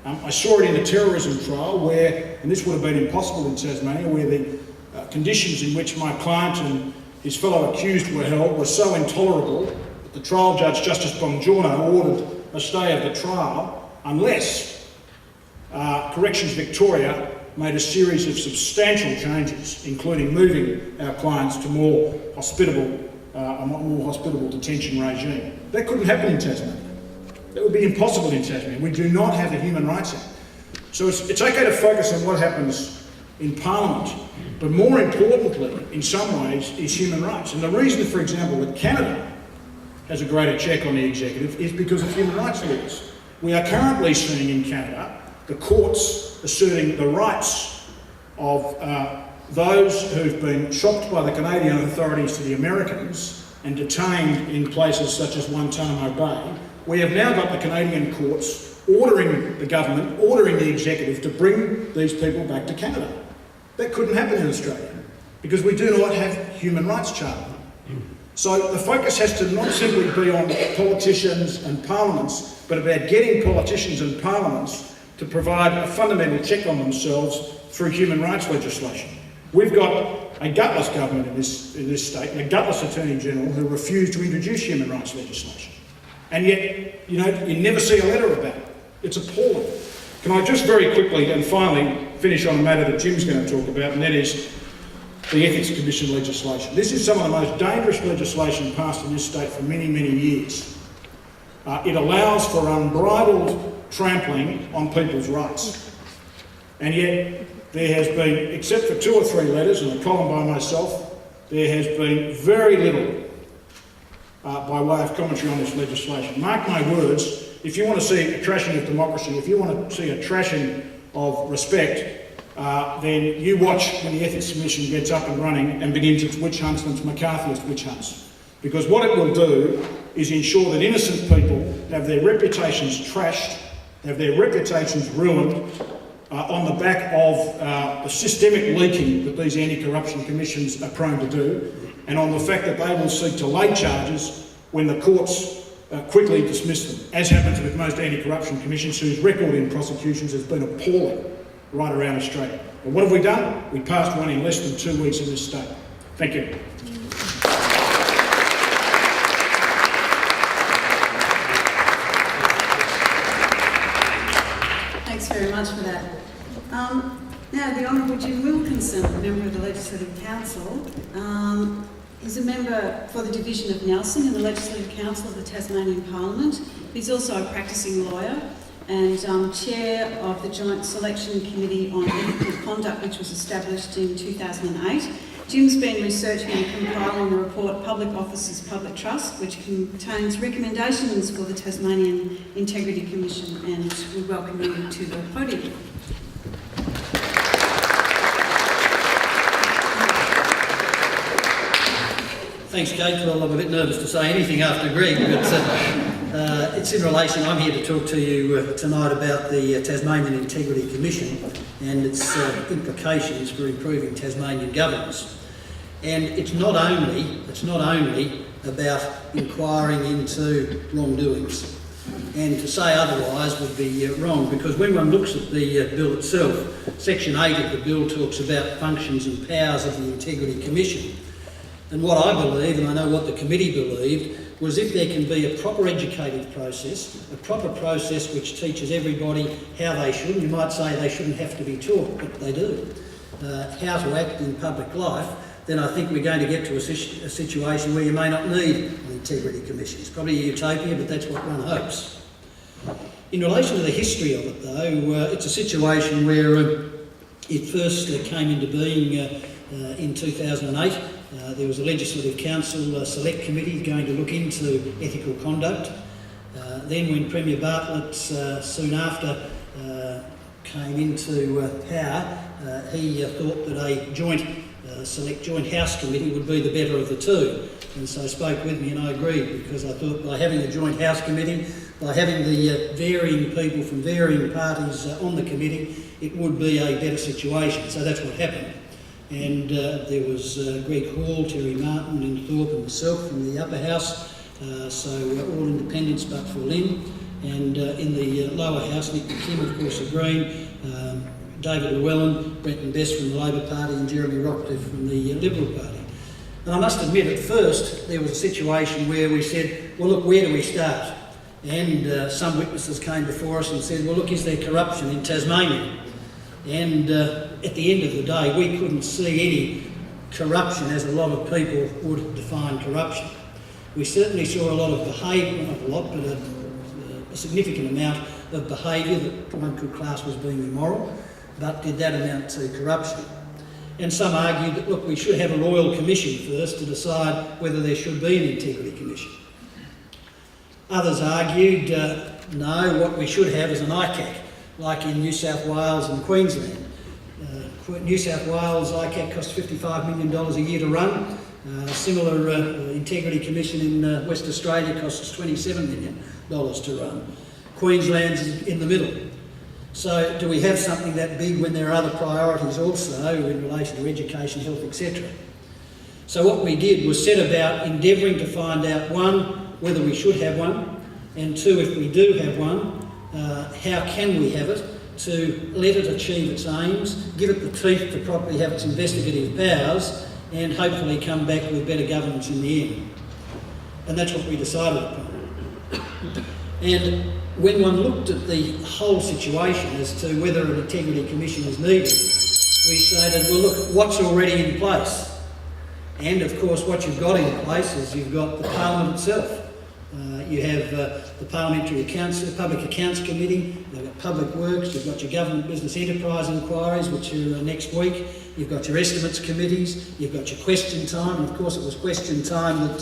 I saw it in the terrorism trial where, and this would have been impossible in Tasmania, where the conditions in which my client and his fellow accused were held were so intolerable that the trial judge, Justice Bongiorno, ordered a stay of the trial unless Corrections Victoria made a series of substantial changes, including moving our clients to a more hospitable detention regime. That couldn't happen in Tasmania. That would be impossible in Tasmania. We do not have a Human Rights Act. So it's okay to focus on what happens in Parliament, but more importantly, in some ways, is human rights. And the reason, for example, that Canada has a greater check on the executive is because of human rights laws. We are currently seeing in Canada the courts asserting the rights of those who've been shopped by the Canadian authorities to the Americans and detained in places such as Guantanamo Bay. We have now got the Canadian courts ordering the government, ordering the executive to bring these people back to Canada. That couldn't happen in Australia because we do not have human rights charter. So the focus has to not simply be on politicians and parliaments, but about getting politicians and parliaments to provide a fundamental check on themselves through human rights legislation. We've got a gutless government in this state and a gutless Attorney General who refused to introduce human rights legislation. And yet, you never see a letter about it. It's appalling. Can I just very quickly and finally finish on a matter that Jim's going to talk about, and that is the Ethics Commission legislation. This is some of the most dangerous legislation passed in this state for many, many years. It allows for unbridled trampling on people's rights. And yet, there has been, except for 2 or 3 letters and a column by myself, there has been very little by way of commentary on this legislation. Mark my words, if you want to see a trashing of democracy, if you want to see a trashing of respect, then you watch when the Ethics Commission gets up and running and begins its witch hunts and its McCarthyist witch hunts. Because what it will do is ensure that innocent people have their reputations trashed, have their reputations ruined on the back of the systemic leaking that these anti-corruption commissions are prone to do, and on the fact that they will seek to lay charges when the courts quickly dismiss them, as happens with most anti-corruption commissions whose record in prosecutions has been appalling right around Australia. But what have we done? We passed one in less than 2 weeks in this state. Thank you. Thanks very much for that. Now, the Honourable Jim Wilkinson, a member of the Legislative Council, is a member for the Division of Nelson in the Legislative Council of the Tasmanian Parliament. He's also a practising lawyer and chair of the Joint Selection Committee on Ethical Conduct, which was established in 2008. Jim's been researching and compiling the report Public Officers, Public Trust, which contains recommendations for the Tasmanian Integrity Commission, and we welcome you to the podium. Thanks, Kate. Well, I'm a bit nervous to say anything after Greg, but it's in relation. I'm here to talk to you tonight about the Tasmanian Integrity Commission and its implications for improving Tasmanian governance. And it's not only about inquiring into wrongdoings. And to say otherwise would be wrong, because when one looks at the bill itself, Section 8 of the bill talks about functions and powers of the Integrity Commission. And what I believe, and I know what the committee believed, was if there can be a proper educative process, a proper process which teaches everybody how they should, you might say they shouldn't have to be taught, but they do, how to act in public life, then I think we're going to get to a situation where you may not need an Integrity Commission. It's probably a utopia, but that's what one hopes. In relation to the history of it, though, it's a situation where it first came into being in 2008. There was a Legislative Council Select Committee going to look into ethical conduct. Then when Premier Bartlett soon after came into power, he thought that a joint House Committee would be the better of the two. And so spoke with me and I agreed, because I thought by having a joint House Committee, by having the varying people from varying parties on the committee, it would be a better situation. So that's what happened. And there was Greg Hall, Terry Martin, Lynn Thorpe and myself from the upper house, so all independents but for Lynn. And in the lower house, Nick McKim, of course, of Green, David Llewellyn, Brenton Best from the Labor Party and Jeremy Rockcliffe from the Liberal Party. And I must admit, at first, there was a situation where we said, well, look, where do we start? And some witnesses came before us and said, well, look, is there corruption in Tasmania? And at the end of the day, we couldn't see any corruption as a lot of people would define corruption. We certainly saw a lot of behaviour, not a lot, but a significant amount of behaviour that one could class was being immoral, but did that amount to corruption? And some argued that, look, we should have a royal commission first to decide whether there should be an integrity commission. Others argued, no, what we should have is an ICAC, like in New South Wales and Queensland. New South Wales ICAC costs $55 million a year to run. Similar integrity commission in West Australia costs $27 million to run. Queensland's in the middle. So do we have something that big when there are other priorities also in relation to education, health, etc.? So what we did was set about endeavouring to find out, one, whether we should have one, and two, if we do have one, how can we have it to let it achieve its aims, give it the teeth to properly have its investigative powers, and hopefully come back with better governance in the end. And that's what we decided upon. And when one looked at the whole situation as to whether an integrity commission is needed, we stated, well, look, what's already in place? And of course, what you've got in place is you've got the Parliament itself. You have the Parliamentary Accounts, Public Accounts Committee, you've got Public Works, you've got your Government Business Enterprise inquiries, which are next week, you've got your Estimates Committees, you've got your Question Time, and of course it was Question Time that, of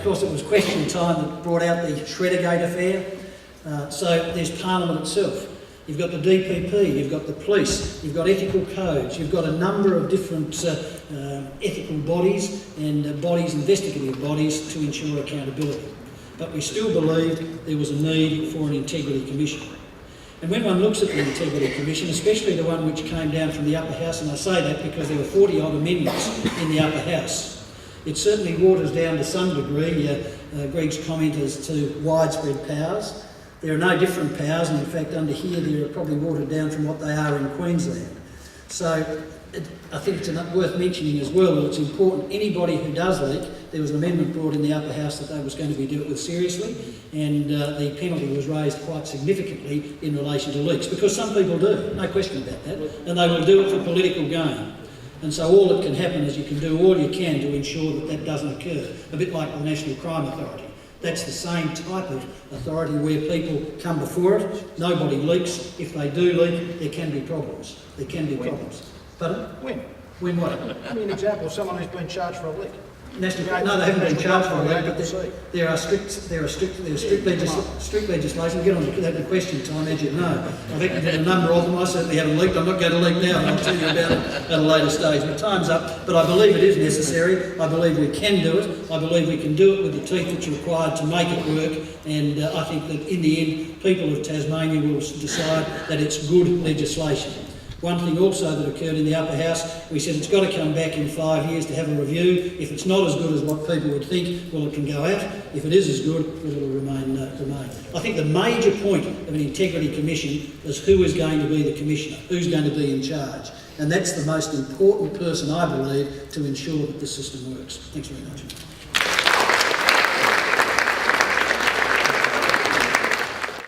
course it was Question Time that brought out the Shreddergate affair. So there's Parliament itself. You've got the DPP, you've got the police, you've got ethical codes, you've got a number of different ethical bodies and investigative bodies to ensure accountability. But we still believed there was a need for an integrity commission. And when one looks at the Integrity Commission, especially the one which came down from the upper house, and I say that because there were 40-odd amendments in the upper house, it certainly waters down to some degree Greg's comment as to widespread powers. There are no different powers, and in fact under here they are probably watered down from what they are in Queensland. So I think it's worth mentioning as well that it's important, anybody who does leak, there was an amendment brought in the upper house that they was going to be dealt with seriously, and the penalty was raised quite significantly in relation to leaks, because some people do, no question about that, and they will do it for political gain. And so all that can happen is you can do all you can to ensure that that doesn't occur, a bit like the National Crime Authority. That's the same type of authority where people come before it, nobody leaks. If they do leak, there can be problems. There can be problems. Pardon? When? When what? Give me an example of someone who's been charged for a leak. No, they haven't been charged for that, but there are strict legislation. Get on to that in Question Time, as you know. I've acted in a number of them. I certainly haven't leaked. I'm not going to leak now, and I'll tell you about it at a later stage. But time's up. But I believe it is necessary. I believe we can do it. I believe we can do it with the teeth that's required to make it work. And I think that in the end, people of Tasmania will decide that it's good legislation. One thing also that occurred in the upper house, we said it's got to come back in 5 years to have a review. If it's not as good as what people would think, well, it can go out. If it is as good, well, it will remain. I think the major point of an integrity commission is who is going to be the commissioner, who's going to be in charge. And that's the most important person, I believe, to ensure that the system works. Thanks very much.